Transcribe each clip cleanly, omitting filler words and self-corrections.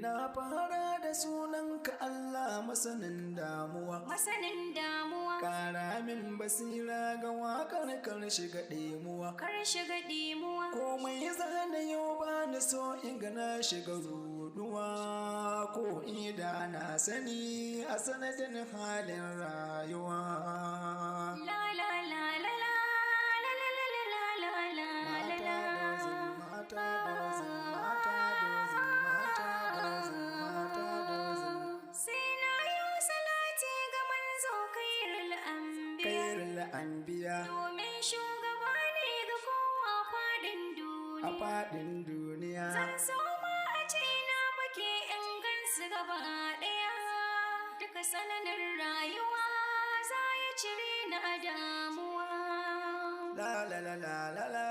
Na fara da sunanka Allah masanin damuwa. Masanin damuwa. Kara min basira ga waƙar kar shiga ɗemuwa. Kar shiga ɗemuwa. Komai zana yau ba ni so in ga na shiga ruduwa. Ko ida na sani a sanadin halin rayuwa. La la la la la la la la la la la la. Mata dozin, mata dozin, mata dozin, mata dozin. Sai na yi salati ga manzo kairul anbiya. Kairul anbiya. Domin shugaba ne ga kowa faɗin duniya. A faɗin duniya. Zan so ma a ce na bake in gansu gaba ɗaya. Duka sananin rayuwa za ya cire ni a damuwa. La la la la la la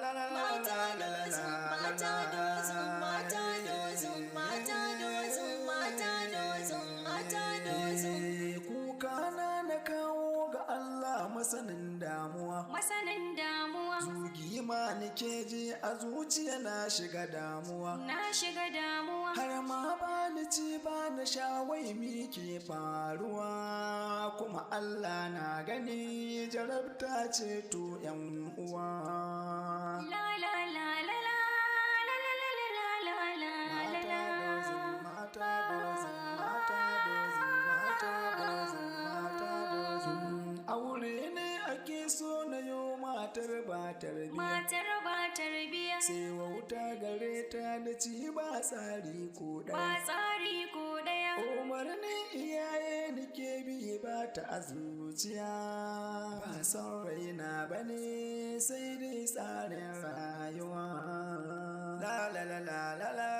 la la la la la la. Mata dozin, mata dozin, mata dozin, mata dozin, mata dozin. Kuka na kawo ga Allah masanin damuwa. Masanin damuwa. Zugi ma nike ji a zuciya na shiga damuwa. Na shiga damuwa. Har ma ba ni ci ba na sha wai mi ke faruwa. Kuma Allah na gani jarabta ce to yan uwa. La la la la la la la la la la la la la. Mata dozin, mata dozin, mata dozin, mata dozin. Aure ne ake so na yo matar ba tarbiya. Matar ba tarbiya. Sai wauta gare ta da ci ba tsari ko Ba ɗaya. tsari ko ɗaya. Umarnin iyaye nake bi ba ta a zuciya. Ba son raina ba ne sai dai tsarin rayuwa. La la la la la la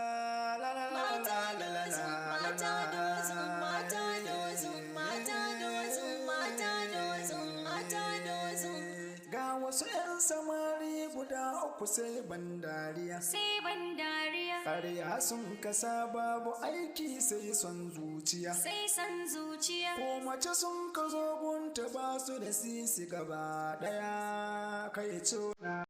la la la la la la la. Mata dozin, mata dozin, mata dozin, mata dozin, mata dozin. Ga wasu 'yan samari guda uku sai ban dariya. Sai ban dariya. Ƙarya sun kasa babu aiki sai son zuciya. Sai san zuciya. Ko mace sun ka zo gunta ba su da sisi gaba ɗaya kai cuna.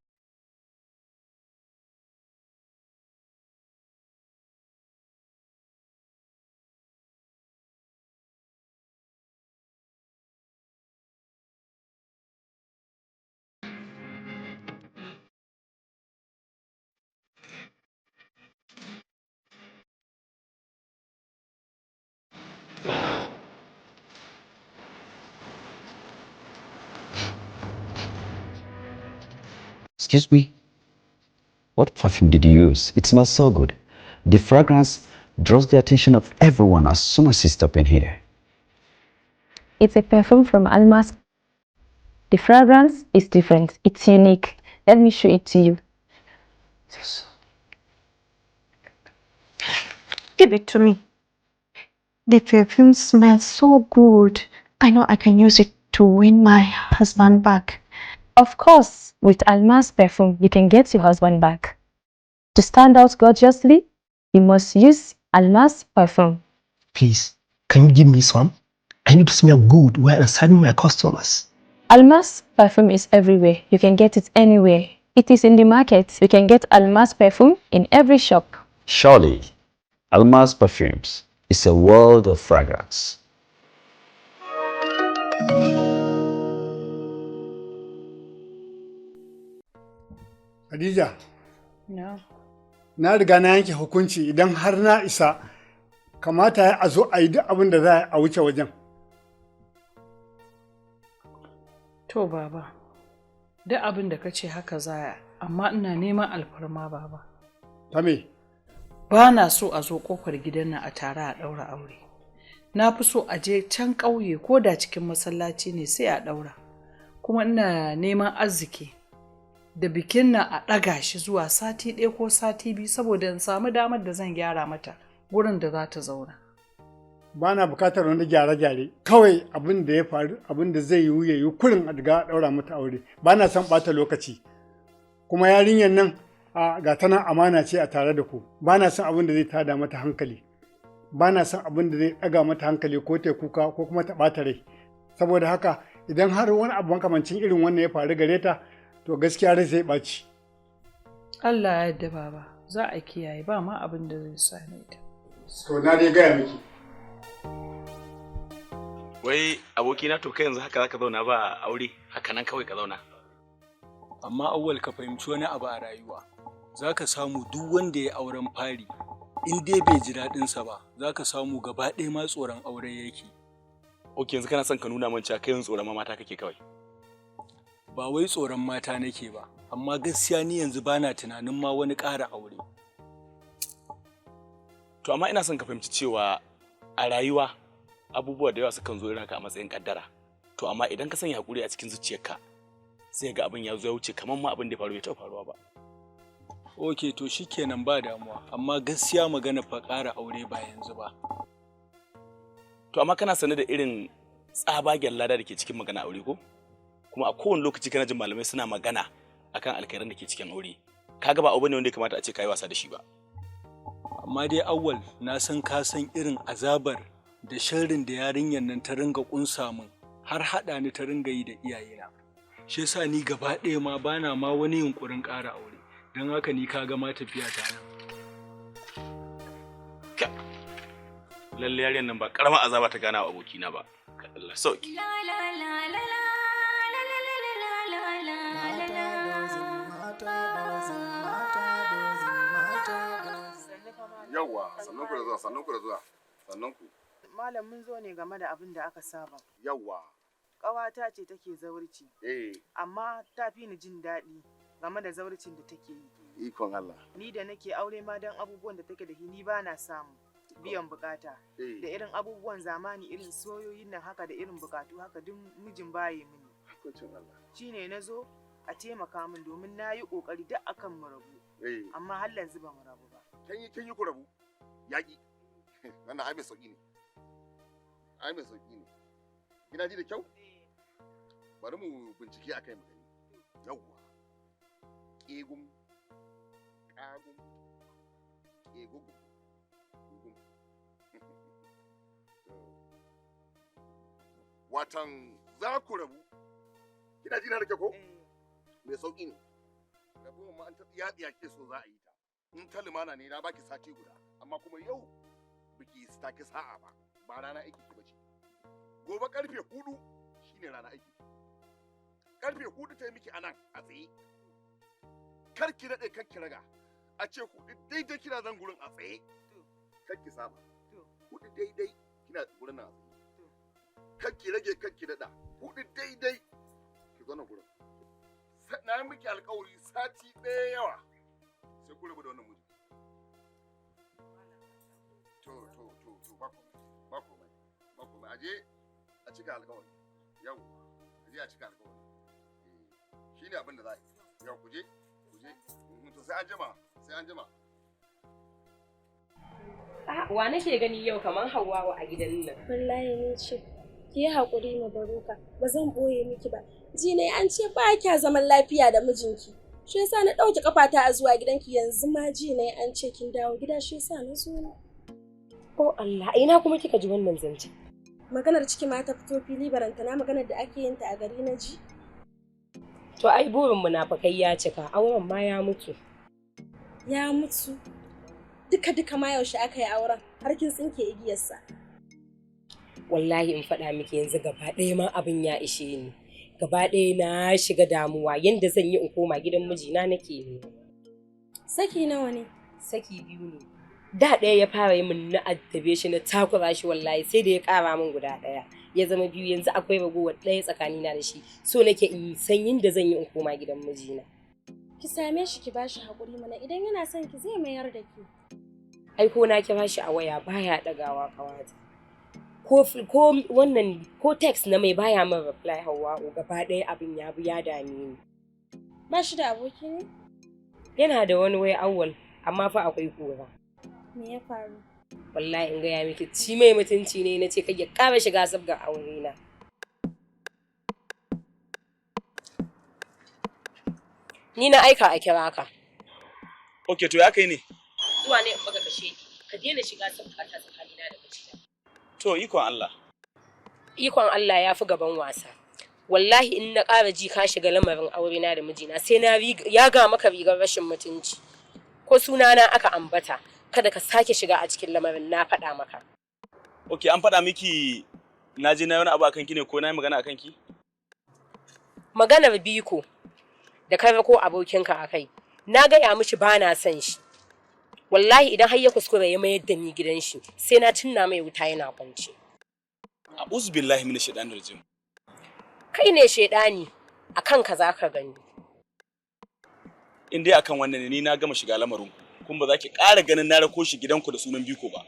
Excuse me, what perfume did you use? It smells so good. The fragrance draws the attention of everyone as soon as you step in here. It's a perfume from Almas. The fragrance is different. It's unique. Let me show it to you. Give it to me. The perfume smells so good. I know I can use it to win my husband back. Of course, with Almas perfume, you can get your husband back. To stand out gorgeously, you must use Almas perfume. Please, can you give me some? I need to smell good while serving my customers. Almas perfume is everywhere. You can get it anywhere. It is in the market. You can get Almas perfume in every shop. Surely, Almas Perfumes is a world of fragrance. Khadija, No. na riga na yanke hukunci idan har na isa kamata ya a zo a yi duk abin da za a wuce wajen. To baba, duk abin da ka ce haka zaya, amma ina neman alfarma baba. Ta me? Ba na so a zo kofar gidan nan a tare a ɗaura aure. Na fi so a je can ƙauye ko da cikin masallaci ne sai a ɗaura. Kuma ina neman arziki da bikin nan a ɗaga shi zuwa sati ɗaya ko sati biyu saboda in samu damar da zan gyara mata gurin da za ta zauna. Ba na bukatar wani gyare-gyare. Kawai abin da ya faru, abin da zai yiwu ya yi kurin a riga ɗaura mata aure. Ba na son ɓata lokaci. Kuma yarinyar nan ga ta nan amana ce a tare da ku. Ba na son abin da zai tada mata hankali. Ba na son abin da zai ɗaga mata hankali ko ta kuka ko kuma ta ɓata rai. Saboda haka idan har wani abu makamancin irin wannan ya faru gare ta, to gaskiya rai zai ɓaci. Allah ya yarda baba, za a kiyaye ba ma abin da zai same ta. To na dai gaya miki. Wai abokina to kai yanzu haka zaka zauna ba aure haka nan kawai ka zauna. Amma awwal ka fahimci wani abu a rayuwa. Zaka samu duk wanda ya auren fari in dai bai ji daɗinsa ba, zaka samu gaba ɗaya ma tsoron aure yake. Ok, yanzu kana son ka nuna min cewa kai yanzu tsoron mata kake kawai. Ba wai tsoron mata nake ba, amma gaskiya ni yanzu bana tunanin ma wani ƙara aure. To amma ina son ka fahimci cewa a rayuwa abubuwa da yawa sukan zo irin haka a matsayin kaddara. To amma idan ka sanya hakuri a cikin zuciyarka sai ga abin ya zo ya wuce kamar ma abin da ya faru bai taɓa faruwa ba. Ok, to shikenan ba damuwa, amma gaskiya magana fa ƙara aure ba yanzu ba. To amma kana sane da irin tsabagen lada da ke cikin magana aure ko? Kuma a kowane lokaci kana jin malamai suna magana akan alkhairan da ke cikin aure. Kaga ba abu ne wanda ya kamata a ce kai wasa da shi ba. Amma dai awwal na san ka san irin azabar da sharrin da yarinyar nan ta ringa kunsa min har haɗa ni ta ringa yi da iyayena. Shi yasa ni gaba ɗaya ma bana ma wani yunkurin ƙara aure. Don haka ni ka ga ma tafiya ta nan. Lalle yarinyar nan ba karamar azaba ta gana wa abokina ba. Ka Allah sauki. Yawwa, sannan ku da zuwa, sannan ku da zuwa, sannan ku. Malam mun zo ne game da abin da aka saba. Yawwa. Ƙawata ce take zawarci. Eh. Amma ta fi ni jin daɗi game da zawarcin da take yi. Ikon Allah. Ni da nake aure ma don abubuwan da take da ni ba na samu biyan bukata. Da irin abubuwan zamani irin soyoyin nan haka da irin bukatu haka duk mijin baye mini. Hukuncin Allah. Shine na zo a taimaka min domin na yi ƙoƙari duk akan mu rabu. Amma har yanzu ba mu rabu ba. Kin yi ku rabu? Yaƙi. Wannan ai mai sauƙi ne. Ai mai sauƙi ne. Kina ji da kyau? Bari mu bincike akai mu gani. Yawwa. Ƙegum. Ƙagum. Ƙegugum. Gugum. Watan za ku rabu. Kina ji na da kyau ko? Mai sauƙi ne. Rabu ma an ta tsiya ke so za a yi ta. In ta limana ne na baki sati guda, amma kuma yau biki taki sa'a ba rana aiki ki bace. Gobe karfe 4 shine rana aiki. Karfe 4 ta yi miki anan a tsaye. Kar ki dade kar ki raga. A ce 4 daidai kina zan gurin a tsaye. Kar ki saba. 4 daidai kina gurin nan a tsaye. Kar ki rage kar ki dada. 4 daidai ki zo nan gurin. Na yi miki alƙawari sati ɗaya yawa. Sai ku rabu da wannan miji. To ba komai. Aje a cika alƙawari. Yau, aje a cika alƙawari. Shi ne abin da za a yi. Yau ku je. To sai an jima. Wa nake gani yau kamar Hawwa a gidan nan? Wallahi ni ce. Ki yi haƙuri Mabaruka, ba zan ɓoye miki ba. Ji ne an ce ba kya zaman lafiya da mijinki. Shi yasa na ɗauke kafata a zuwa gidanki yanzu ma ji ne an ce kin dawo gida shi yasa na zo ne. Oh Allah, ina kuma kika ji wannan zance? Maganar ciki ma ta fito fili barantana maganar da ake yin ta a gari na ji. To ai burin munafakai ya cika, auren ma ya mutu. Ya mutu? Duka ma yaushe aka yi auren har kin tsinke igiyarsa. Wallahi in faɗa miki yanzu gaba ɗaya ma abin ya ishe ni. Gaba ɗaya na shiga damuwa yanda zan yi in koma gidan mijina nake ne. Saki nawa ne? Saki 2 ne. Da ɗaya ya fara yi min na addabe shi na takura shi wallahi sai da ya ƙara min guda ɗaya. Ya zama 2 yanzu akwai ragowar ɗaya tsakanina da shi. So nake in san yanda zan yi in koma gidan mijina. Ki same shi ki bashi haƙuri mana idan yana son ki zai mayar da ki. Ai ko na kira shi a waya baya ɗagawa kawata. Ko text na mai baya min reply Hawwa gaba ɗaya abin ya bi ya dame ni. Ba shi da aboki ne? Yana da wani wai awwal amma fa akwai kura. Me ya faru? Wallahi in gaya miki ci mai mutunci ne na ce kai ya ƙara shiga sabgar aure na. Ni na aika a kira ka. Okay, to ya kai ne? Zuwa ne in baka kashe ni. Ka daina shiga sabgar ta tsakanina da mijina. To ikon Allah. Ikon Allah ya fi gaban wasa. Wallahi in na ƙara ji ka shiga lamarin aure na da mijina sai na ya ga maka rigar rashin mutunci. Ko sunana aka ambata kada ka sake shiga a cikin lamarin na faɗa maka. Okay, an faɗa miki na je na yi wani abu akan ki ne ko na yi magana akan ki? Maganar biko da kai ko abokinka akai. Na gaya mishi ba na son shi. Wallahi idan har ya kuskure ya mayar da ni gidan shi sai na tunna mai wuta yana kwance. A'udhu billahi minash shaitanir rajim. Kai ne shaidani akan ka zaka gani. In dai akan wannan ne ni na gama shiga lamarin ku kuma ba za ki ƙara ganin na rako shi gidanku da sunan biko ba.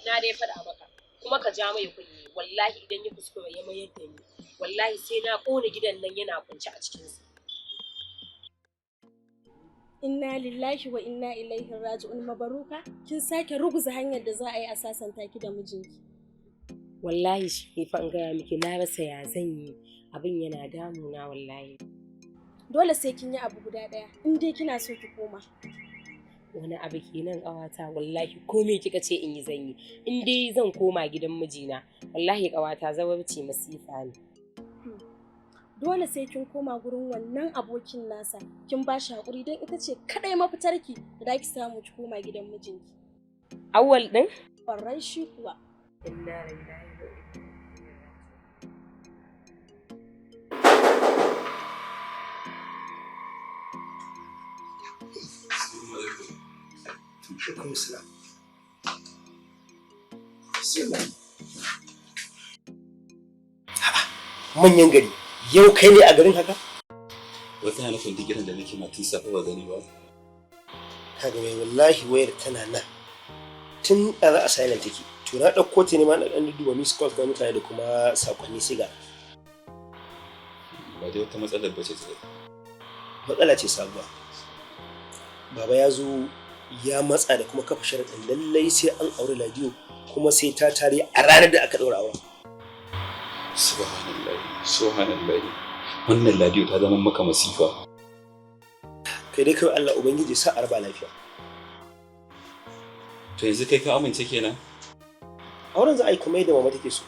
Na dai faɗa maka kuma ka ja mai kunni wallahi idan ya kuskure ya mayar da ni wallahi sai na ƙona gidan nan yana kwance a cikin sa. Inna lillahi wa inna ilaihi raji'un. Mabaruka, kin sake ruguza hanyar da za a yi a sasanta ki da mijinki. Wallahi shi fa in gaya miki na rasa ya zan yi, abin yana damuna wallahi. Dole sai kin yi abu guda ɗaya in dai kina so ki koma. Wani abu kenan ƙawata wallahi komai kika ce in yi zan yi. In dai zan koma gidan mijina wallahi ƙawata zawarci masifa ne. Dole sai kin koma gurin wannan abokin nasa kin ba shi haƙuri don ita ce kaɗai mafitarki da za ki samu ki koma gidan mijinki. Awwal ɗin? Ƙwarai shi kuwa. Inna lillahi wa manyan gari yau kai ne a garin haka? Wata yana nufin duk irin da nake ma tun safe ba gani ba. Kaga mai wallahi wayar tana nan tun a a silent take. To na ɗauko ta ne ma na ɗan duba miss calls ga mutane da kuma sakonni siga. Ba dai wata matsalar bace ta. Matsala ce sabuwa. Baba ya zo ya matsa da kuma kafa sharaɗin lallai sai an aure Ladiyo kuma sai ta tare a ranar da aka ɗaura auren. Subhanallah. Wannan Ladiyo ta zama maka masifa. Kai dai kawai Allah Ubangiji sa arba lafiya. To yanzu kai ka amince kenan? Auren za a yi kamar yadda mama take so.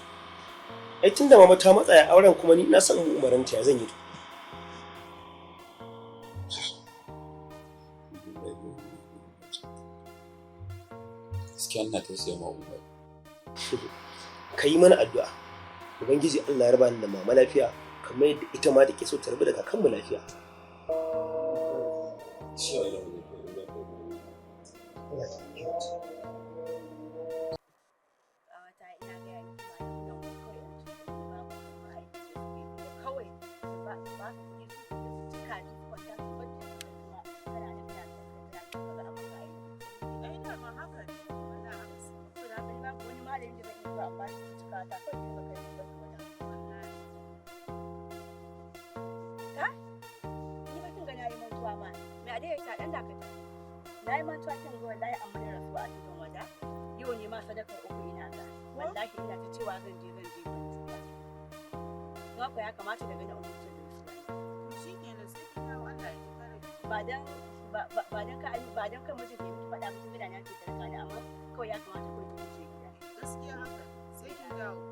Ai tunda mama ta matsa ya auren kuma ni na san umaranta ya zan yi. Gaskiya ina tausaya ma Umar. Ka yi mana addu'a. Ubangiji Allah ya raba ni da mama lafiya kamar yadda ita ma take so ta rabu da kakanmu lafiya. ba dan kan mijin ke miki faɗa miki gidan ya ce tarka da amma kawai ya kamata ko ki je gida gaskiya haka sai kin dawo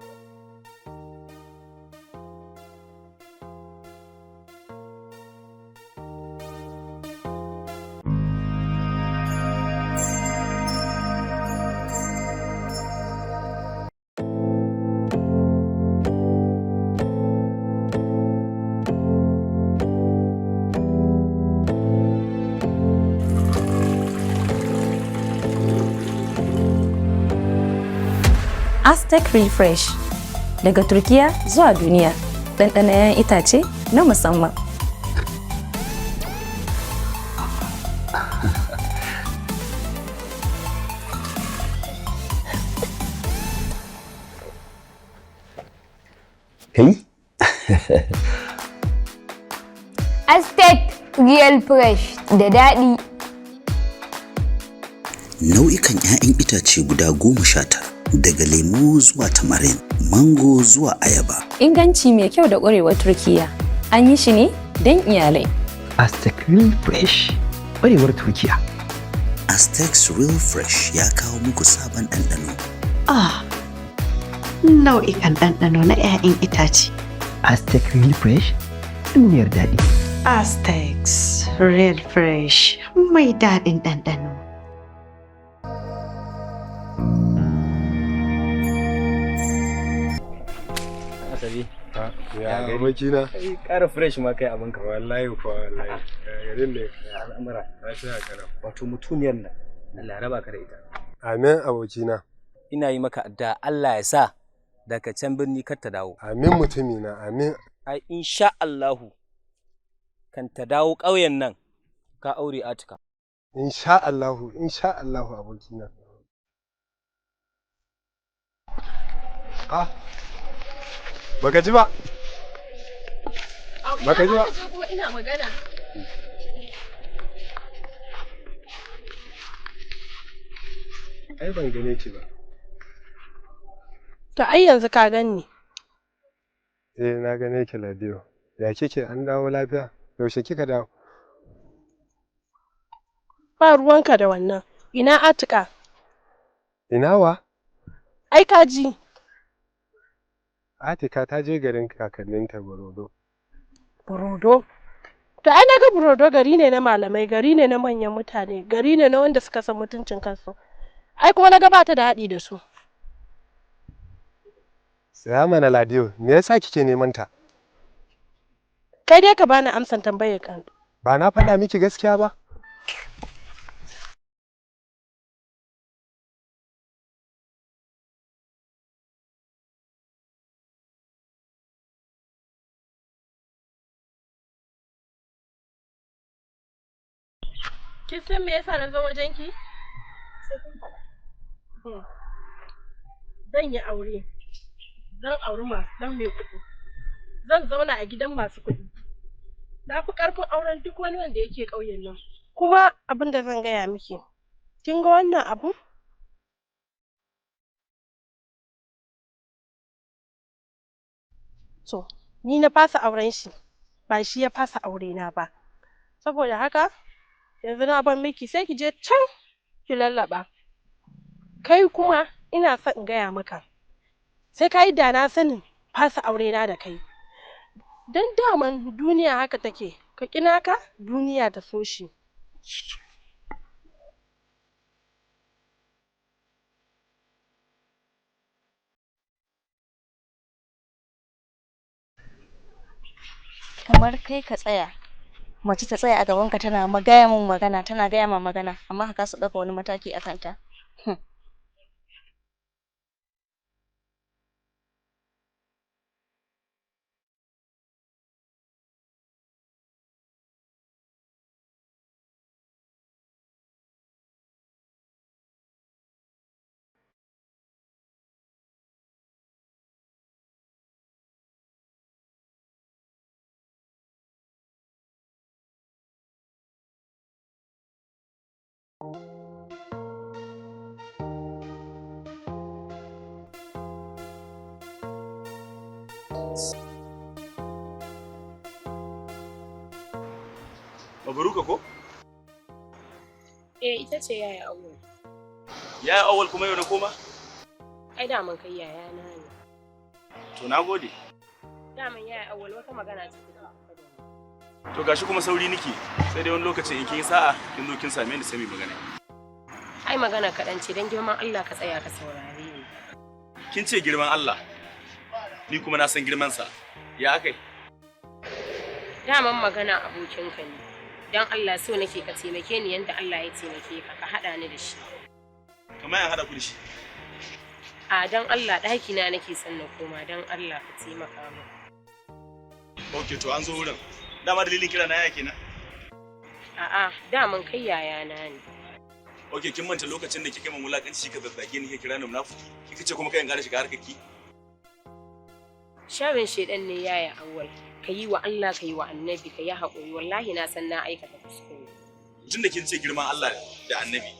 Aztec Refresh daga Turkiya zuwa duniya, ɗanɗana 'ya'yan itace na musamman. Kai? Aztec Real Fresh da daɗi. Nau'ikan 'ya'yan itace guda 19 daga lemu zuwa tamarin, mango zuwa ayaba. Inganci mai kyau da ƙwarewar Turkiya. An yi shi ne don iyalai. Aztec Real Fresh, ƙwarewar Turkiya. Aztec Real Fresh ya kawo muku sabon ɗanɗano. Nau'ikan ɗanɗano na 'ya'yan itace. Aztec Real Fresh, duniyar daɗi. Aztec Real Fresh, mai daɗin ɗanɗano. Asabi. Ya abokina. Kai ƙara fresh ma kai abinka. Wallahi kuwa wallahi. Garin ne. Al'amura. Lafiya kana. Wato mutuniyar nan. Allah raba ka da ita. Amin abokina. Ina yi maka addu'a Allah ya sa daga can birni kar ta dawo. Amin mutumina, amin. Ai insha Allahu kan ta dawo ƙauyen nan ka aure Atika. Insha Allahu abokina. Baka ji ba? Baka ji ba? Ina magana. Ai ban gane ki ba. To ai yanzu ka ganni. Na gane ki Ladiyo. Ya kike an dawo lafiya? Yaushe kika dawo? Ba ruwanka da wannan. Ina Atika? Ina wa? Ai ka ji. Atika ta je garin kakanninta Burodo. Burodo? To ai naga Burodo gari ne na malamai, gari ne na manyan mutane, gari ne na wanda suka san mutuncin kansu. Ai kuma naga ba ta da haɗi da su. Tsaya mana Ladiyo, me yasa kike neman ta? Kai dai ka bani amsan tambayar kan. Ba na faɗa miki gaskiya ba? Kin san me yasa na zo wajen ki? Zan yi aure. Zan auri dan mai kuɗi. Zan zauna a gidan masu kuɗi. Na fi ƙarfin auren duk wani wanda yake ƙauyen nan. Kuma abin da zan gaya miki, kin ga wannan abu? So, ni na fasa auren shi, ba shi ya fasa aure na ba. Saboda haka, yanzu na bar miki sai ki je can ki lallaɓa. Kai kuma ina son in gaya maka, sai ka yi da na sanin fasa aure na da kai. Don daman duniya haka take, ka ƙi naka duniya ta so shi. Kamar kai ka tsaya, mace ta tsaya a gabanka tana gaya min magana, tana gaya ma magana, amma ka kasa ɗauka wani mataki a kanta. Mabaruka ko? Ita ce yaya Awwal. Yaya Awwal kuma yau na koma? Ai daman kai yaya na ne. To na gode. Daman yaya Awwal wata magana ce ta. To gashi kuma sauri niki, sai dai wani lokacin in kin yi sa'a kin zo kin same ni sai mu magana. Ai magana kaɗan ce don girman Allah ka tsaya ka saurare ni. Kin ce girman Allah, ni kuma na san girmansa. Ya akai? Daman magana abokinka ne. Don Allah so nake ka taimake ni yanda Allah ya taimake ka, ka haɗa ni da shi. Kamar yan haɗa ku da shi? Don Allah ɗakina nake son na koma, don Allah ka taimaka min. Ok, to an zo wurin. Dama dalilin kira na yaya kenan? A'a, daman kai yayana ne. Ok, kin manta lokacin da kika min wulakanci kika zazzage ni kika kira ni munafiki? Kika ce kuma kai in ƙara shiga harkar ki? Sharin shedan ne yaya Awwal. Ka yi wa Allah, ka yi wa Annabi, ka yi haƙuri. Wallahi na san na aikata kuskure. Tun da kin ce girman Allah da Annabi,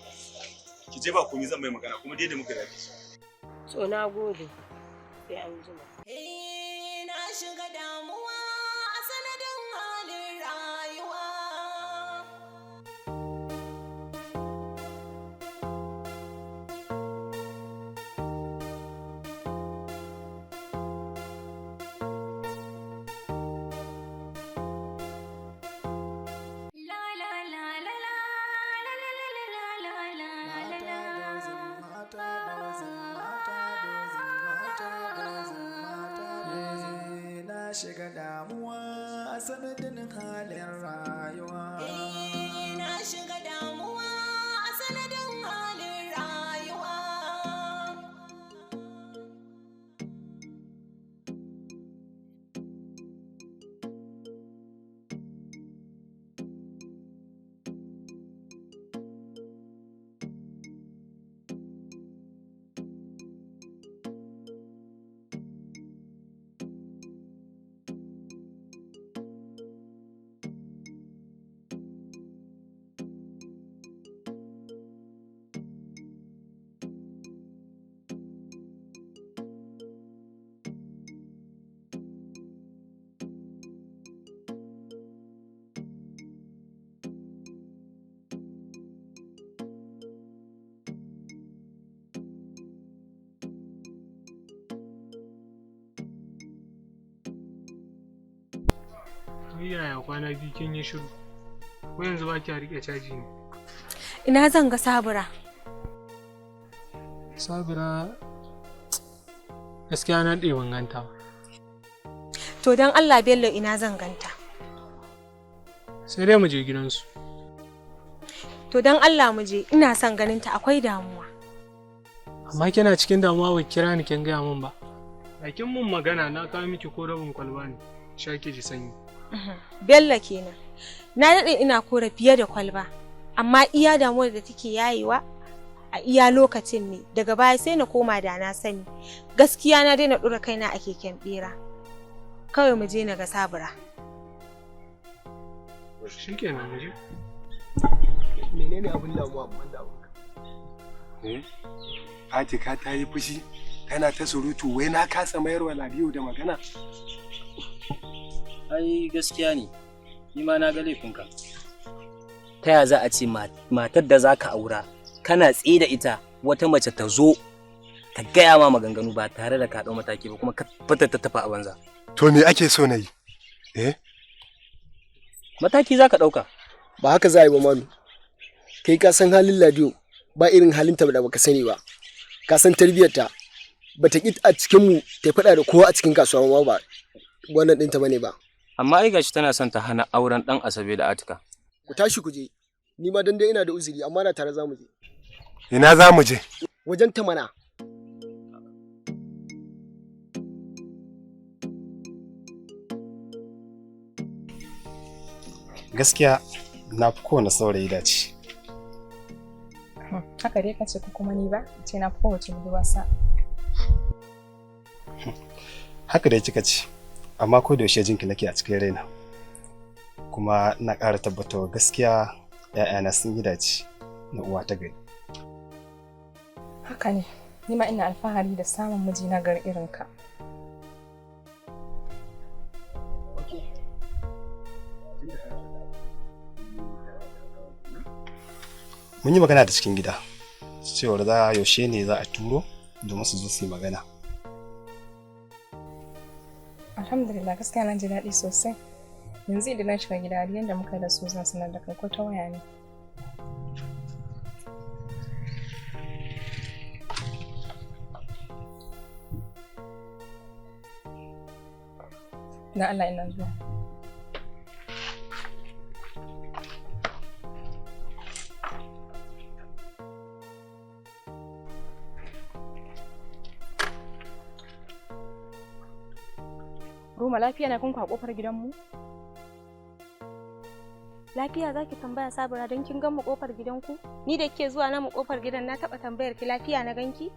ki je ba komai zan mai magana kuma dai da muka dace. So na gode. Sai an jima. Na shiga damuwa a sanadin halin rayuwa. Mata shiga damuwa a sanadin halin rayuwa. Na shiga damuwa a sanadin halin rayuwa. Yaya kwana biyu kin yi shiru? Ko yanzu ba ki riƙe caji ne? Ina zan ga Sabira? Sabira gaskiya na ɗaya ban ganta ba. To don Allah Bello ina zan ganta? Sai dai mu je gidansu. To don Allah mu je, ina son ganinta, akwai damuwa. Amma kina cikin damuwa ba kira ni kin gaya min ba. Kin mun magana na kawo miki ko rabin kwalba ne. Sha ki ji sanyi. Bello kenan. Na daɗe ina kora fiye da kwalba, amma iya damuwar da take yayewa a iya lokacin ne. Daga baya sai na koma da na sani. Gaskiya na daina ɗora kaina a keken ɓera. Kawai mu je na ga Sabira. Shikenan mu je. Menene abin damuwa abin damuwa? Fatika ta yi fushi tana ta surutu wai na kasa mayarwa Ladiyo da magana. Ai gaskiya ne, ni ma na ga laifinka. Ta ya za a ce matar da za ka aura kana tsaye da ita wata mace ta zo ta gaya ma maganganu ba tare da ka ɗau mataki ba kuma ka fita ta tafi a banza. To me ake so na yi? Mataki za ka ɗauka. Ba haka za a yi ba Manu. Kai ka san halin Ladiyo ba irin halinta da baka sani ba. Ka san tarbiyyarta ba ta ƙi a cikinmu ta faɗa da kowa a cikin kasuwa ma ba wannan ɗinta bane ba. Amma ai gashi tana son ta hana auren ɗan Asabe da Atika. Ku tashi ku je. Ni ma dan dai ina da uzuri amma na tare za mu je. Ina za mu je? Wajen ta mana. Gaskiya na fi kowane saurayi dace. Haka dai kace ko kuma ni ba? Ce na fi kowace budurwa sa. Haka dai kika ce. Amma ko da yaushe jinki nake a cikin raina. Kuma ina ƙara tabbatar gaskiya ‘ya'yana sun yi dace na uwa ta gari. Haka ne, ni ma ina alfahari da samun miji na gari irin ka. Mun yi magana da cikin gida, cewar za yaushe ne za a turo domin su zo su yi magana. Alhamdulillah gaskiya na ji daɗi sosai. Yanzu idan na shiga gida yadda muka da su zan sanar da kai ko ta waya ne. Dan Allah ina zuwa. Roma lafiya na kunku a kofar gidanmu? Lafiya zaki tambaya Sabira don kin gan mu kofar gidanku? Ni da kike zuwa na mu kofar gidan na taba tambayar ki lafiya na ganki?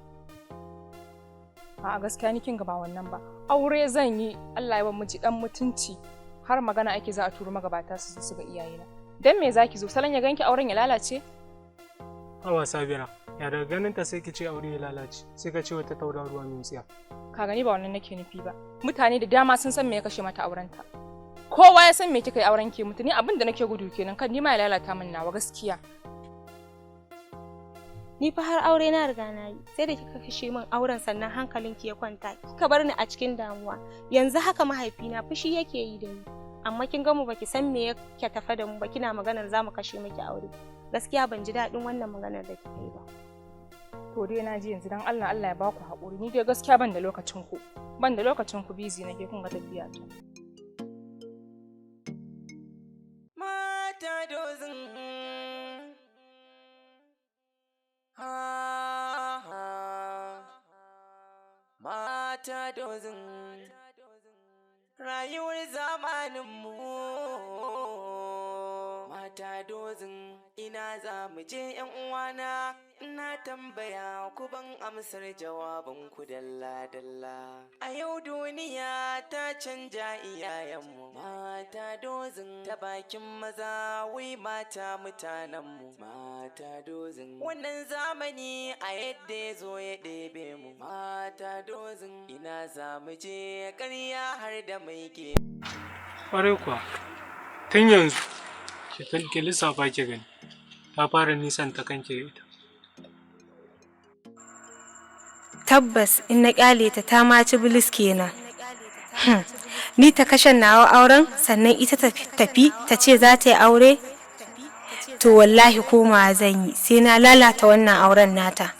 A'a gaskiya ni kin ga ba wannan ba. Aure zan yi, Allah ya ba miji dan mutunci. Har magana ake za a turo magabata su ga iyayena. Dan me zaki zo salon ya ganki auren ya lalace? Awa Sabira, ya daga ganin ta sai ki ce aure ya lalace, sai ka ce wata tauraruwa mai tsiya. Ka gani ba wannan nake nufi ba. Mutane da dama sun san me ya kashe mata aurenta. Kowa ya san me kika yi auren ke mutu, ni abin da nake gudu kenan kan ni ma ya lalata min nawa gaskiya. Ni fa har aure na riga na yi, sai da kika kashe min auren sannan hankalinki ya kwanta. Kika bar ni a cikin damuwa. Yanzu haka mahaifina fushi yake yi da ni. Amma kin ga mu baki san me yake tafa da mu ba, kina maganar za mu kashe miki aure. Gaskiya ban ji daɗin wannan maganar da kika yi ba. To dai na ji yanzu dan Allah ya ba ku haƙuri. Ni dai gaskiya ban da lokacin ku. Ban da lokacin ku busy nake kun ga tafiya ta. Dozin. Mata Dozin. Rayuwar zamaninmu. Mata Dozin. Ina za mu je 'yan uwana. Ina tambaya ku ban amsar jawabin ku dalla-dalla. A yau duniya ta canja iyayenmu. Mata Dozin ta bakin maza wai mata mutanenmu. Mata Dozin wannan zamani a yadda ya zo ya ɗebe mu. Mata Dozin ina za mu je ƙarya har da mai ke. Ƙwarai kuwa, tun yanzu ki lissafa ki gani, ta fara nisan ta kanki da ita. Tabbas in na ƙyale ta ta ma ci bilis kenan. Ni ta kashe nawa auren sannan ita ta tafi ta ce za ta yi aure? To wallahi komawa zan yi sai na lalata wannan auren nata.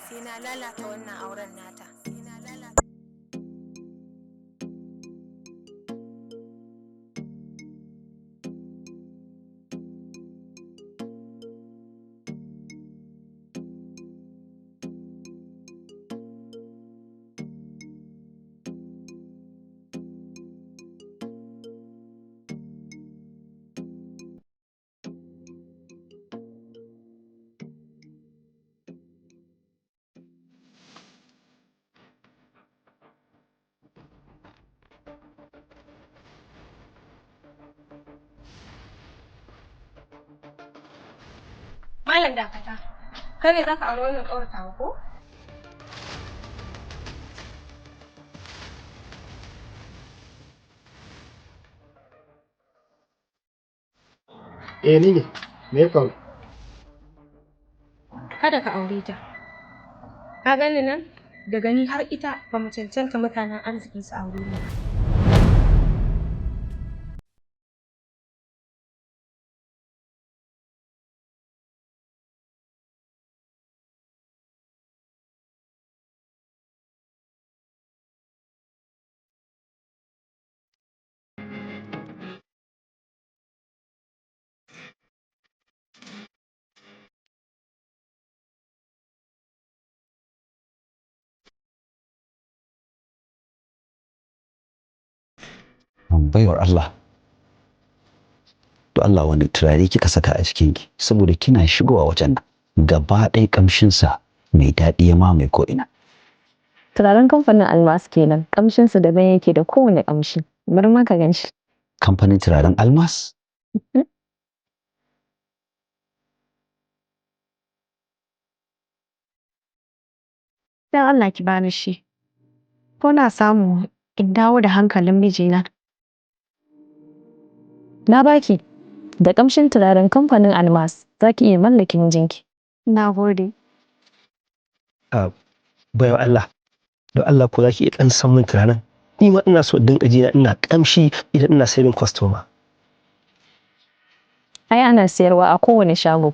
Malam dakata. Kai ne zaka aure wannan ƙawarta ko? Ni ne. Me ya faru? Kada ka aure ta. Ka gani nan? Daga ni har ita ba mu cancanta mutanen arziki su aure mu. Baiwar Allah, to Allah wani turare kika saka a cikinki saboda kina shigowa wajen nan gaba ɗaya ƙamshinsa mai daɗi ya mamaye ko'ina. Turaren kamfanin Almas kenan, ƙamshinsa daban yake da kowane ƙamshi. Bari ma ka gan shi. Kamfanin turaren Almas? Dan Allah ki bani shi. Ko na samu in dawo da hankalin mijina. Na baki da ƙamshin turaren kamfanin Almas za ki iya mallake mijinki. Na gode. Baiwa Allah, don Allah ko za ki iya ɗan san min turaren? Ni ma ina so in dinga jina ina ƙamshi idan ina saving customer. Ai ana sayarwa a kowane shago.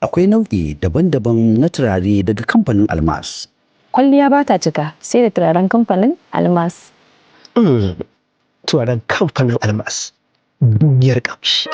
Akwai nau'i daban-daban na turare daga kamfanin Almas. Kwalliya ba ta cika sai da turaren kamfanin Almas. Turaren kamfanin Almas. Duniyar ƙamshi.